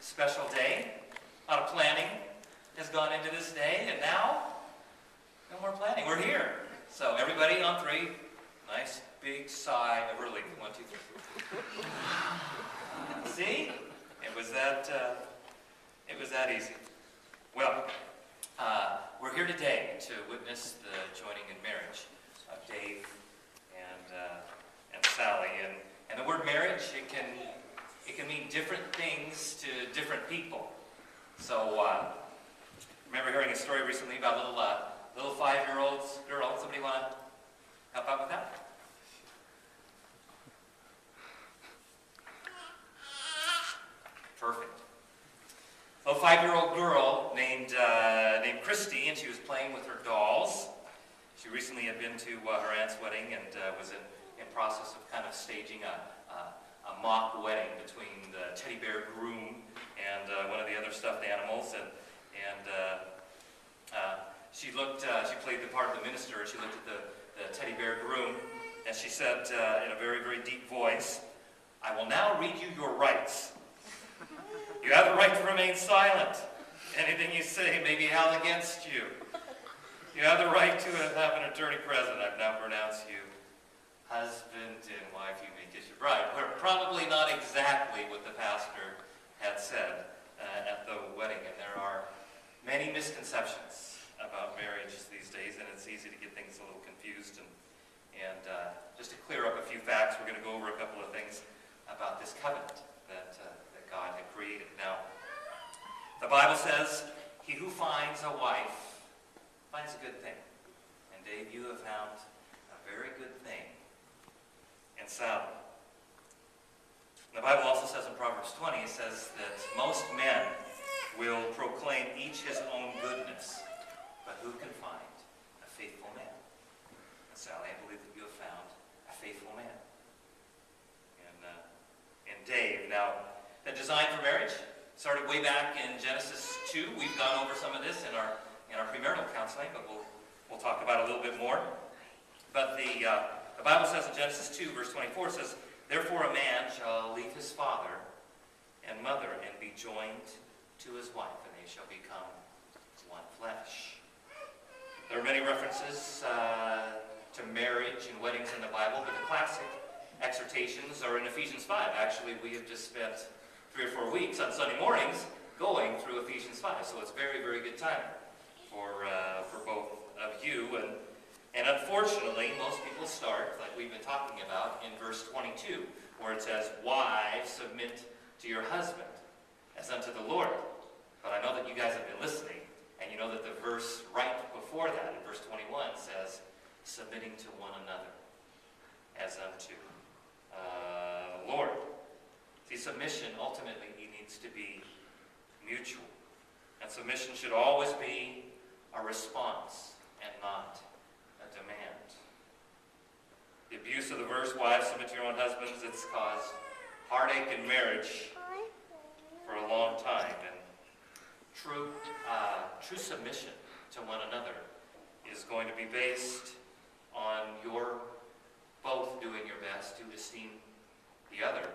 special day. A lot of planning has gone into this day, and now, no more planning. We're here. So everybody on three, nice big sigh of relief. 1, 2, 3. See? It was that easy. Well, we're here today to witness the joining in marriage of Dave and Sally. And the word marriage, it can mean different things to different people. So, remember hearing a story recently about a little 5-year-old girl. Somebody want to help out with that? Perfect. A little 5-year-old girl named Christy, and she was playing with her dolls. She recently had been to her aunt's wedding and was in process of kind of staging a mock wedding between the teddy bear groom and one of the other stuffed animals. She played the part of the minister. She looked at the teddy bear groom, and she said in a very, very deep voice, "I will now read you your rights. You have the right to remain silent. Anything you say may be held against you. You have the right to have an attorney present. I've now pronounced you husband and wife. You may kiss your bride." Probably not exactly what the pastor had said at the wedding. And there are many misconceptions about marriage these days, and it's easy to get things a little confused. And just to clear up a few facts, we're going to go over a couple of things about this covenant that God had created. Now, the Bible says, "He who finds a wife finds a good thing." And Dave, you have found a very good thing in Sally. The Bible also says in Proverbs 20, it says that most men will proclaim each his own goodness, but who can find a faithful man? And Sally, I believe that you have found a faithful man in Dave. Now, the design for marriage started way back in Genesis 2. We've gone over some of this in our premarital counseling, but we'll talk about it a little bit more. But the Bible says in Genesis 2, verse 24, it says, "Therefore a man shall leave his father and mother and be joined to his wife, and they shall become one flesh." There are many references to marriage and weddings in the Bible, but the classic exhortations are in Ephesians 5. Actually, we have just spent 3 or 4 weeks on Sunday mornings going through Ephesians 5, so it's very, very good time for both of you. And unfortunately, most people start, like we've been talking about, in verse 22, where it says, "Wives, submit to your husband as unto the Lord." But I know that you guys have been listening, and you know that the verse right before that, in verse 21, says, "Submitting to one another as unto the Lord." See, submission ultimately needs to be mutual. And submission should always be a response and not a demand. The abuse of the verse, "Wives, submit to your own husbands," it's caused heartache in marriage for a long time. And true submission to one another is going to be based on your both doing your best to esteem the other